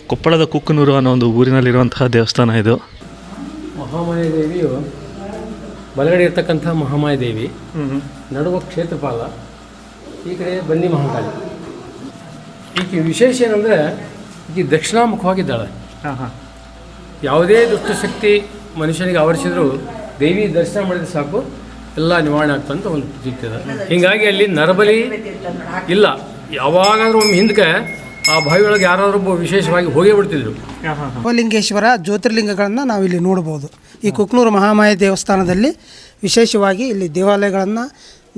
ಕೊಪ್ಪಳದ ಕುಕ್ಕನೂರು ಅನ್ನೋ ಒಂದು ಊರಿನಲ್ಲಿರುವಂತಹ ದೇವಸ್ಥಾನ ಇದು. ಮಹಾಮಾಯ ದೇವಿಯು ಬಲಗಡೆ ಇರ್ತಕ್ಕಂಥ ಮಹಾಮಾಯ ದೇವಿ, ನಡುವ ಕ್ಷೇತ್ರಪಾಲ, ಈ ಕಡೆ ಬನ್ನಿ ಮಹಾಕಾಳಿ. ಈಕೆ ವಿಶೇಷ ಏನಂದರೆ ಈಕೆ ದಕ್ಷಿಣಾಮುಖವಾಗಿದ್ದಾಳೆ. ಯಾವುದೇ ದುಷ್ಟಶಕ್ತಿ ಮನುಷ್ಯನಿಗೆ ಆವರಿಸಿದರೂ ದೇವಿ ದರ್ಶನ ಮಾಡಿದ್ರೆ ಸಾಕು ಎಲ್ಲ ನಿವಾರಣೆ ಆಗ್ತಂತ ಒಂದು ಸಿಗ್ತದೆ. ಹೀಗಾಗಿ ಅಲ್ಲಿ ನರಬಲಿ ಇಲ್ಲ. ಯಾವಾಗಾದ್ರೂ ಒಮ್ಮೆ ಹಿಂದಕ್ಕೆ ಆ ಬಾವಿಯೊಳಗೆ ಯಾರಾದ್ರೂ ವಿಶೇಷವಾಗಿ ಹೋಗೇ ಬಿಡ್ತಿದ್ರು. ಶಿವಲಿಂಗೇಶ್ವರ ಜ್ಯೋತಿರ್ಲಿಂಗಗಳನ್ನು ನಾವಿಲ್ಲಿ ನೋಡ್ಬೋದು. ಈ ಕುಕ್ನೂರು ಮಹಾಮಾಯ ದೇವಸ್ಥಾನದಲ್ಲಿ ವಿಶೇಷವಾಗಿ ಇಲ್ಲಿ ದೇವಾಲಯಗಳನ್ನು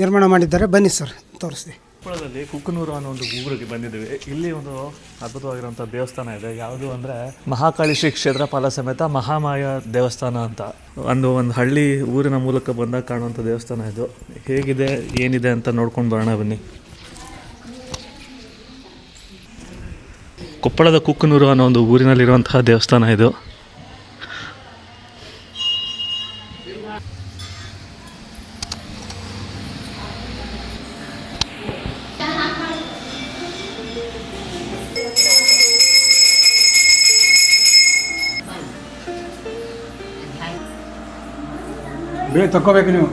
ನಿರ್ಮಾಣ ಮಾಡಿದ್ದಾರೆ. ಬನ್ನಿ ಸರ್, ತೋರಿಸ್ತೀವಿ. ಕೊಪ್ಪಳದಲ್ಲಿ ಕುಕ್ಕನೂರು ಅನ್ನೋ ಒಂದು ಊರಿಗೆ ಬಂದಿದ್ದೀವಿ. ಇಲ್ಲಿ ಒಂದು ಅದ್ಭುತವಾಗಿರುವಂಥ ದೇವಸ್ಥಾನ ಇದೆ. ಯಾವುದು ಅಂದರೆ ಮಹಾಕಾಳಿ ಶ್ರೀ ಕ್ಷೇತ್ರಪಾಲ ಸಮೇತ ಮಹಾಮಾಯ ದೇವಸ್ಥಾನ ಅಂತ. ಒಂದು ಹಳ್ಳಿ ಊರಿನ ಮೂಲಕ ಬಂದಾಗ ಕಾಣುವಂಥ ದೇವಸ್ಥಾನ ಇದು. ಹೇಗಿದೆ ಏನಿದೆ ಅಂತ ನೋಡ್ಕೊಂಡು ಬರೋಣ ಬನ್ನಿ. ಕೊಪ್ಪಳದ ಕುಕ್ಕನೂರು ಅನ್ನೋ ಒಂದು ಊರಿನಲ್ಲಿರುವಂತಹ ದೇವಸ್ಥಾನ ಇದು. ಬೇಗ ತಗೋಬೇಕು ನೀವು.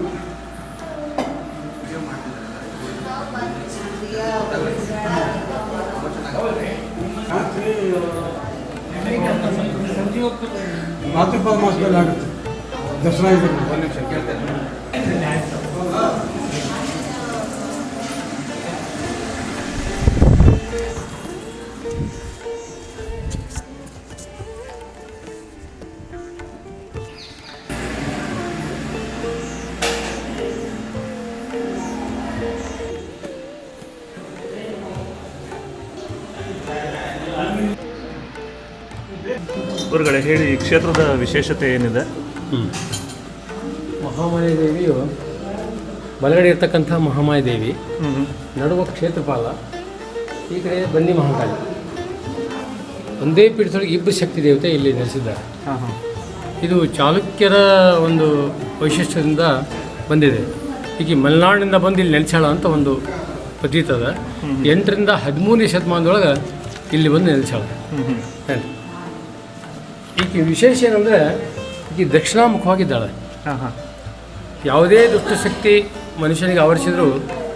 ಭಾದ್ರಪದ ಮಾಸದಲ್ಲಿ ಆಗುತ್ತೆ ದಸರಾ. ಇದೆ ಗುರುಗಳೇ ಹೇಳಿ, ಈ ಕ್ಷೇತ್ರದ ವಿಶೇಷತೆ ಏನಿದೆ? ಮಹಾಮಾಯ ದೇವಿಯು ಬಲಗಡೆ ಇರ್ತಕ್ಕಂಥ ಮಹಾಮಾಯ ದೇವಿ, ನಡುವ ಕ್ಷೇತ್ರಪಾಲ, ಈ ಕಡೆ ಬನ್ನಿ ಮಹಾಕಾಳಿ. ಒಂದೇ ಪೀಠದೊಳಗೆ ಇಬ್ಬರು ಶಕ್ತಿ ದೇವತೆ ಇಲ್ಲಿ ನೆಲೆಸಿದ್ದಾರೆ. ಇದು ಚಾಲುಕ್ಯರ ಒಂದು ವೈಶಿಷ್ಟ್ಯದಿಂದ ಬಂದಿದೆ. ಈಗ ಮಲೆನಾಡಿನಿಂದ ಬಂದು ಇಲ್ಲಿ ನೆಲೆಸಾಳ ಅಂತ ಒಂದು ಪ್ರತೀತದ. 8ರಿಂದ 13ನೇ ಶತಮಾನದೊಳಗೆ ಇಲ್ಲಿ ಬಂದು ನೆಲೆಸಾಳ. ಈಕೆ ವಿಶೇಷ ಏನಂದರೆ ಈಕೆ ದಕ್ಷಿಣಾಮುಖವಾಗಿದ್ದಾಳೆ. ಯಾವುದೇ ದುಷ್ಟಶಕ್ತಿ ಮನುಷ್ಯನಿಗೆ ಆವರಿಸಿದರೂ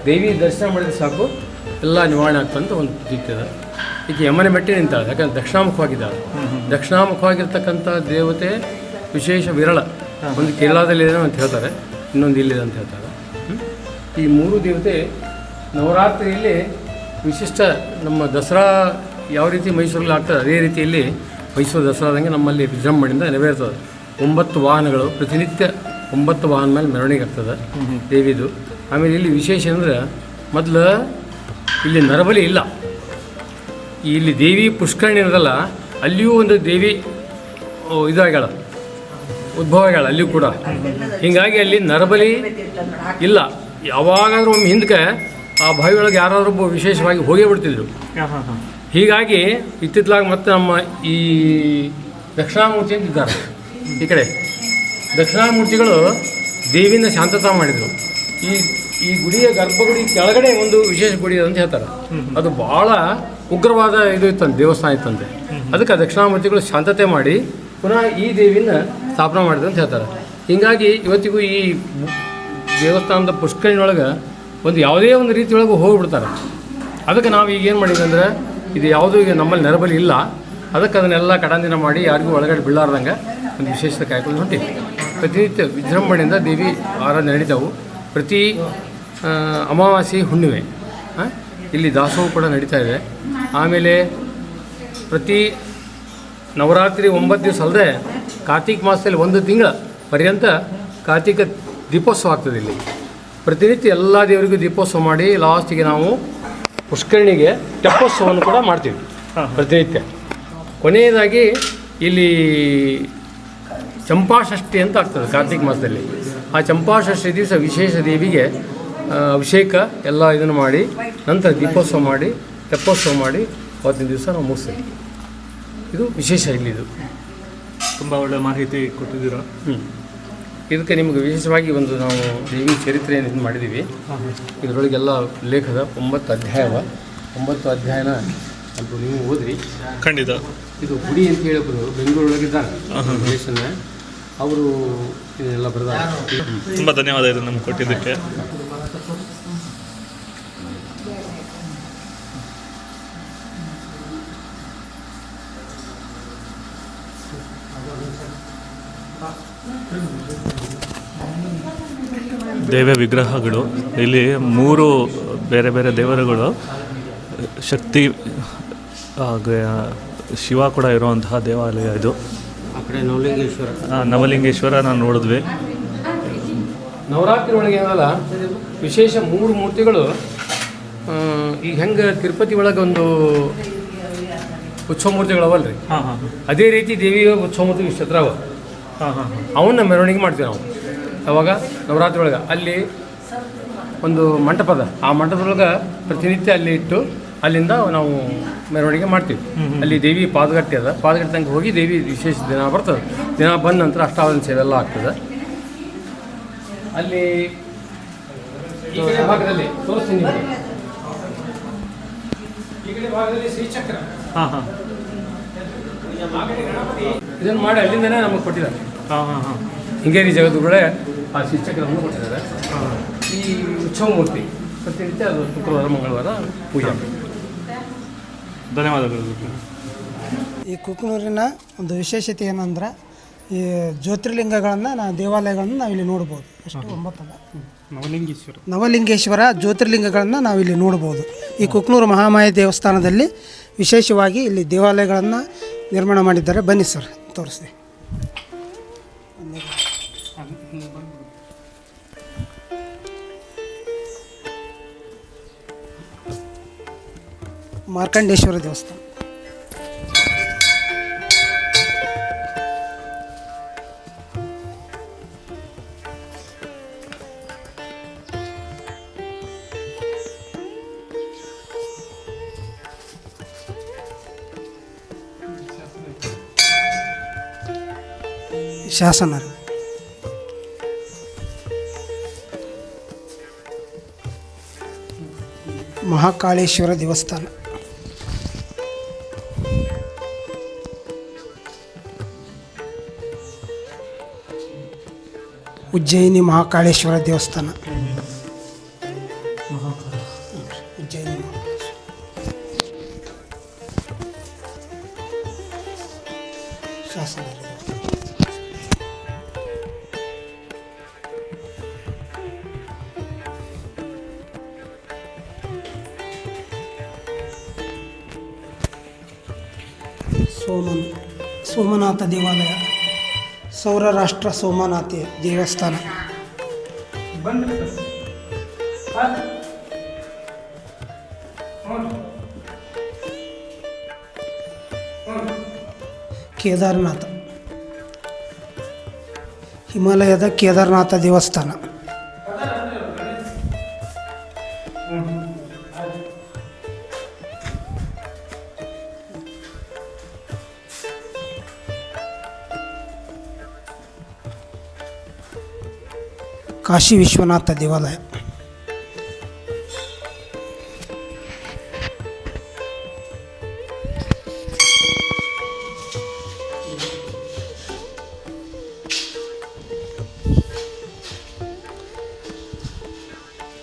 ದೇವಿ ದರ್ಶನ ಮಾಡಿದ್ರೆ ಸಾಕು ಎಲ್ಲ ನಿವಾರಣೆ ಆಗ್ತಂತ ಒಂದು ಸಿಗ್ತದೆ. ಈಕೆ ಯಮನೆ ಮೆಟ್ಟಿ ನಿಂತಾಳೆ, ಯಾಕಂದರೆ ದಕ್ಷಿಣಾಮುಖವಾಗಿದ್ದಾಳೆ. ದಕ್ಷಿಣಾಮುಖವಾಗಿರ್ತಕ್ಕಂಥ ದೇವತೆ ವಿಶೇಷ ವಿರಳ. ಒಂದು ಕೇರಳದಲ್ಲಿದೆ ಅಂತ ಹೇಳ್ತಾರೆ, ಇನ್ನೊಂದು ಇಲ್ಲಿದೆ ಅಂತ ಹೇಳ್ತಾರೆ. ಈ 3 ದೇವತೆ ನವರಾತ್ರಿಯಲ್ಲಿ ವಿಶಿಷ್ಟ. ನಮ್ಮ ದಸರಾ ಯಾವ ರೀತಿ ಮೈಸೂರಲ್ಲಿ ಆಗ್ತದೆ ಅದೇ ರೀತಿಯಲ್ಲಿ ಮೈಸೂರು ದಸರಾದಂಗೆ ನಮ್ಮಲ್ಲಿ ವಿಜೃಂಭಣೆಯಿಂದ ನೆರವೇರ್ತದೆ. 9 ವಾಹನಗಳು, ಪ್ರತಿನಿತ್ಯ 9 ವಾಹನ ಮೇಲೆ ಮೆರವಣಿಗೆ ಆಗ್ತದೆ ದೇವಿದು. ಆಮೇಲೆ ಇಲ್ಲಿ ವಿಶೇಷ ಅಂದರೆ ಮೊದಲು ಇಲ್ಲಿ ನರಬಲಿ ಇಲ್ಲ. ಇಲ್ಲಿ ದೇವಿ ಪುಷ್ಕರಣಿ ಇರೋದಲ್ಲ, ಅಲ್ಲಿಯೂ ಒಂದು ದೇವಿ ಇದಾಗ್ಯಾಳ, ಉದ್ಭವ ಆಗ್ಯಾಳ ಅಲ್ಲಿಯೂ ಕೂಡ. ಹೀಗಾಗಿ ಅಲ್ಲಿ ನರಬಲಿ ಇಲ್ಲ. ಯಾವಾಗಾದ್ರೂ ಒಮ್ಮೆ ಹಿಂದಕ್ಕೆ ಆ ಬಾವಿಯೊಳಗೆ ಯಾರಾದ್ರೂ ವಿಶೇಷವಾಗಿ ಹೋಗೇ ಬಿಡ್ತಿದ್ರು. ಹೀಗಾಗಿ ಇತ್ತಿತ್ತಲಾಗ ಮತ್ತೆ ನಮ್ಮ ಈ ದಕ್ಷಿಣಾಮೂರ್ತಿ ಅಂತಿದ್ದಾರೆ. ಈ ಕಡೆ ದಕ್ಷಿಣಾಮೂರ್ತಿಗಳು ದೇವಿನ ಶಾಂತತಾ ಮಾಡಿದರು. ಈ ಗುಡಿಯ ಗರ್ಭಗುಡಿ ಕೆಳಗಡೆ ಒಂದು ವಿಶೇಷ ಗುಡಿ ಅಂತ ಹೇಳ್ತಾರೆ. ಅದು ಭಾಳ ಉಗ್ರವಾದ ಇದು ಇತ್ತಂತೆ, ದೇವಸ್ಥಾನ ಇತ್ತಂತೆ. ಅದಕ್ಕೆ ದಕ್ಷಿಣಾಮೂರ್ತಿಗಳು ಶಾಂತತೆ ಮಾಡಿ ಪುನಃ ಈ ದೇವಿನ ಸ್ಥಾಪನೆ ಮಾಡಿದ್ರು ಅಂತ ಹೇಳ್ತಾರೆ. ಹೀಗಾಗಿ ಇವತ್ತಿಗೂ ಈ ದೇವಸ್ಥಾನದ ಪುಷ್ಕರಣಿಯೊಳಗೆ ಒಂದು ಯಾವುದೇ ಒಂದು ರೀತಿಯೊಳಗೆ ಹೋಗಿಬಿಡ್ತಾರೆ. ಅದಕ್ಕೆ ನಾವು ಈಗ ಏನು ಮಾಡಿದ್ವಿ ಅಂದರೆ, ಇದು ಯಾವುದೂ ಈಗ ನಮ್ಮಲ್ಲಿ ನರಬಲಿ ಇಲ್ಲ. ಅದಕ್ಕೆ ಅದನ್ನೆಲ್ಲ ಕಡಂದಿನ ಮಾಡಿ ಯಾರಿಗೂ ಒಳಗಡೆ ಬೀಳಾರ್ದಂಗೆ ಒಂದು ವಿಶೇಷತೆ ಕಾಯ್ಕೊಂಡು ಹೊಂಟಿವಿ. ಪ್ರತಿನಿತ್ಯ ವಿಜೃಂಭಣೆಯಿಂದ ದೇವಿ ಆರಾಧನೆ ನಡೀತಾವು. ಪ್ರತಿ ಅಮಾವಾಸ್ಯೆ ಹುಣ್ಣಿಮೆ ಇಲ್ಲಿ ದಾಸೋಹ ಕೂಡ ನಡೀತಾ ಇದೆ. ಆಮೇಲೆ ಪ್ರತಿ ನವರಾತ್ರಿ 9 ದಿವಸ ಅಲ್ಲದೆ ಕಾರ್ತಿಕ ಮಾಸದಲ್ಲಿ 1 ತಿಂಗಳ ಪರ್ಯಂತ ಕಾರ್ತಿಕ ದೀಪೋತ್ಸವ ಆಗ್ತದೆ. ಇಲ್ಲಿ ಪ್ರತಿನಿತ್ಯ ಎಲ್ಲ ದೇವರಿಗೂ ದೀಪೋತ್ಸವ ಮಾಡಿ ಲಾಸ್ಟಿಗೆ ನಾವು ಪುಷ್ಕರಣಿಗೆ ತೆಪ್ಪೋತ್ಸವವನ್ನು ಕೂಡ ಮಾಡ್ತೀವಿ ಪ್ರತಿನಿತ್ಯ. ಕೊನೆಯದಾಗಿ ಇಲ್ಲಿ ಚಂಪಾಷಷ್ಠಿ ಅಂತ ಆಗ್ತದೆ ಕಾರ್ತಿಕ ಮಾಸದಲ್ಲಿ. ಆ ಚಂಪಾಷಷ್ಠಿ ದಿವಸ ವಿಶೇಷ ದೇವಿಗೆ ಅಭಿಷೇಕ ಎಲ್ಲ ಇದನ್ನು ಮಾಡಿ ನಂತರ ದೀಪೋತ್ಸವ ಮಾಡಿ ತೆಪ್ಪೋತ್ಸವ ಮಾಡಿ ಅವತ್ತಿನ ದಿವಸ ನಾವು ಮುಗಿಸ್ತೀವಿ. ಇದು ವಿಶೇಷ ಇಲ್ಲಿದು. ತುಂಬ ಒಳ್ಳೆಯ ಮಾಹಿತಿ ಕೊಟ್ಟಿದ್ದೀರಾ. ಇದಕ್ಕೆ ನಿಮಗೆ ವಿಶೇಷವಾಗಿ ಒಂದು ನಾವು ದೇವಿ ಚರಿತ್ರೆಯನ್ನು ಇದು ಮಾಡಿದ್ದೀವಿ. ಇದರೊಳಗೆಲ್ಲ ಉಲ್ಲೇಖದ 9 ಅಧ್ಯಾಯವ. 9 ಅಧ್ಯಾಯನ ಸ್ವಲ್ಪ ನೀವು ಓದ್ರಿ. ಖಂಡಿತ. ಇದು ಗುಡಿ ಅಂತ ಹೇಳಿದ್ರು ಬೆಂಗಳೂರೊಳಗಿದ್ದಾರೆ ರಿಲೇಷನ್, ಅವರು ಇದನ್ನೆಲ್ಲ ಬರೆದಾರೆ. ತುಂಬ ಧನ್ಯವಾದ ಇದು ನಮ್ಗೆ ಕೊಟ್ಟಿದ್ದಕ್ಕೆ. ದೇವ ವಿಗ್ರಹಗಳು ಇಲ್ಲಿ 3 ಬೇರೆ ಬೇರೆ ದೇವರುಗಳು, ಶಕ್ತಿ ಶಿವ ಕೂಡ ಇರುವಂತಹ ದೇವಾಲಯ ಇದು. ಆ ಕಡೆ ನವಲಿಂಗೇಶ್ವರ, ನವಲಿಂಗೇಶ್ವರ ನಾವು ನೋಡಿದ್ವಿ. ನವರಾತ್ರಿ ಒಳಗೆ ಏನಲ್ಲ ವಿಶೇಷ 3 ಮೂರ್ತಿಗಳು. ಈಗ ಹೆಂಗೆ ತಿರುಪತಿ ಒಳಗೆ ಒಂದು ಉತ್ಸವ ಮೂರ್ತಿಗಳವಲ್ಲ ರೀ, ಅದೇ ರೀತಿ ದೇವಿಯ ಉತ್ಸವ ಮೂರ್ತಿ ಇಷ್ಟು ಹತ್ರ ಅವನ್ನ ಮೆರವಣಿಗೆ ಮಾಡ್ತೀವಿ ನಾವು. ಅವಾಗ ನವರಾತ್ರಿ ಒಳಗೆ ಅಲ್ಲಿ ಒಂದು ಮಂಟಪದ, ಆ ಮಂಟಪದೊಳಗೆ ಪ್ರತಿನಿತ್ಯ ಅಲ್ಲಿ ಇಟ್ಟು ಅಲ್ಲಿಂದ ನಾವು ಮೆರವಣಿಗೆ ಮಾಡ್ತೀವಿ. ಅಲ್ಲಿ ದೇವಿ ಪಾದಗಟ್ಟೆ ಅದ, ಪಾದಗಟ್ಟೆ ತನಕ ಹೋಗಿ ದೇವಿ ವಿಶೇಷ ದಿನ ಬರ್ತದೆ. ದಿನ ಬಂದ ನಂತರ ಅಷ್ಟಾವಧಾನ ಸೇವೆ ಎಲ್ಲ ಆಗ್ತದೆ. ಅಲ್ಲಿ ಈ ಕಡೆ ಭಾಗದಲ್ಲಿ ತೋರಿಸ್ತೀನಿ ನಿಮಗೆ. ಈ ಕಡೆ ಭಾಗದಲ್ಲಿ ಶ್ರೀಚಕ್ರ, ಇದನ್ನು ಮಾಡಿ ಅಲ್ಲಿಂದನೇ ನಮಗೆ ಕೊಟ್ಟಿದ್ದಾರೆ. ಹಿಂಗೇರಿ ಜಗದ್ಗುರುಗಳೇ ಆ ಶ್ರೀಚಕ್ರವನ್ನು ಕೊಟ್ಟಿದ್ದಾರೆ. ಈ ಉತ್ಸವ ಮೂರ್ತಿ ಪ್ರತಿನಿತ್ಯ ಅದು ಶುಕ್ರವಾರ ಮಂಗಳವಾರ ಪೂಜೆ. ಧನ್ಯವಾದಗಳು. ಈ ಕುಕ್ನೂರಿನ ಒಂದು ವಿಶೇಷತೆ ಏನಂದ್ರೆ ಈ ಜ್ಯೋತಿರ್ಲಿಂಗಗಳನ್ನು ದೇವಾಲಯಗಳನ್ನು ನಾವಿಲ್ಲಿ ನೋಡ್ಬೋದು. ಎಷ್ಟು 9 ನವಲಿಂಗೇಶ್ವರ ಜ್ಯೋತಿರ್ಲಿಂಗಗಳನ್ನು ನಾವಿಲ್ಲಿ ನೋಡ್ಬೋದು. ಈ ಕುಕ್ನೂರು ಮಹಾಮಾಯ ದೇವಸ್ಥಾನದಲ್ಲಿ ವಿಶೇಷವಾಗಿ ಇಲ್ಲಿ ದೇವಾಲಯಗಳನ್ನು ನಿರ್ಮಾಣ ಮಾಡಿದ್ದಾರೆ. ಬನ್ನಿ ಸರ್ ತೋರಿಸ್ತೀವಿ. ಮಾರ್ಕಂಡೇಶ್ವರ ದೇವಸ್ಥಾನ, ಶಾಸನ, ಮಹಾಕಾಳೇಶ್ವರ ದೇವಸ್ಥಾನ, ಉಜ್ಜಯಿನಿ ಮಹಾಕಾಳೇಶ್ವರ ದೇವಸ್ಥಾನ, ಉಜ್ಜಯಿನಿ ಶಾಸನ, ಸೋಮನಾಥ ದೇವಾಲಯ, ಸೌರರಾಷ್ಟ್ರ ಸೋಮನಾಥ ದೇವಸ್ಥಾನ, ಕೇದಾರನಾಥ, ಹಿಮಾಲಯದ ಕೇದಾರನಾಥ ದೇವಸ್ಥಾನ, ಕಾಶಿ ವಿಶ್ವನಾಥ ದೇವಾಲಯ,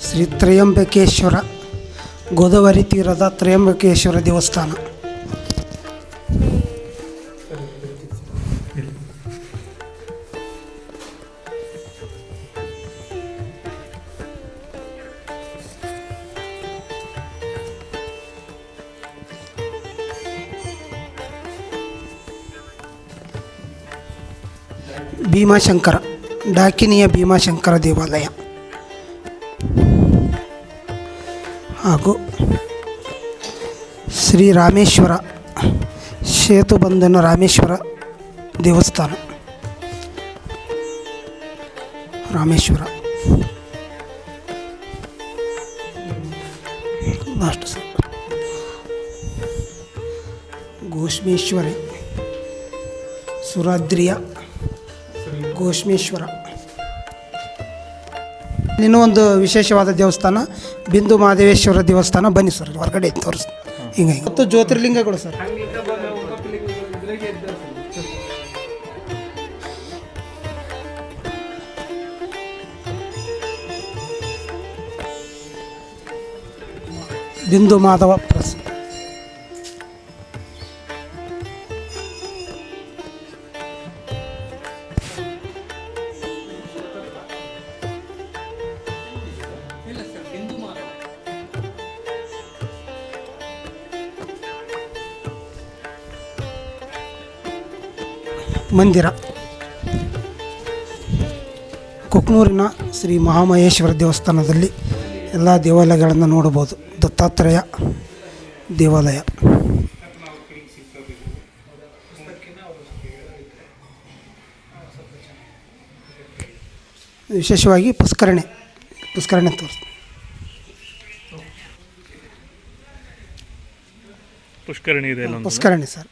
ಶ್ರೀ ತ್ರಯಂಬಕೇಶ್ವರ ಗೋದಾವರಿ ತೀರದ ತ್ರಯಂಬಕೇಶ್ವರ ದೇವಸ್ಥಾನ, ಭೀಮಾಶಂಕರ ಡಾಕಿನಿಯ ಭೀಮಾಶಂಕರ ದೇವಾಲಯ ಹಾಗೂ ಶ್ರೀ ರಾಮೇಶ್ವರ ಸೇತುಬಂಧನ ರಾಮೇಶ್ವರ ದೇವಸ್ಥಾನ, ರಾಮೇಶ್ವರ ಲಾಸ್ಟ್ ಸರ್, ಘೋಷ್ಮೇಶ್ವರಿ ಸುರಾದ್ರಿಯ ಘೋಷ್ಮೇಶ್ವರ. ಇನ್ನೂ ಒಂದು ವಿಶೇಷವಾದ ದೇವಸ್ಥಾನ ಬಿಂದು ಮಹಾದೇವೇಶ್ವರ ದೇವಸ್ಥಾನ. ಬನ್ನಿ ಸರ್ ಹೊರಗಡೆ ತೋರಿಸ್ತೀನಿ. ಹಿಂಗೆ ಮತ್ತು ಜ್ಯೋತಿರ್ಲಿಂಗಗಳು ಸರ್, ಬಿಂದು ಮಾಧವ ಪ್ರೆಸ್. ಮಂದಿರ ಕುಕ್ನೂರಿನ ಶ್ರೀ ಮಹಾಮಹೇಶ್ವರ ದೇವಸ್ಥಾನದಲ್ಲಿ ಎಲ್ಲ ದೇವಾಲಯಗಳನ್ನು ನೋಡಬಹುದು. ದತ್ತಾತ್ರೇಯ ದೇವಾಲಯ, ವಿಶೇಷವಾಗಿ ಪುಷ್ಕರಣೆ ತೋರಿಸ್ತಾರೆ. ಪುಷ್ಕರಣಿ ಇದೆ ಪುಷ್ಕರಣಿ ಸರ್.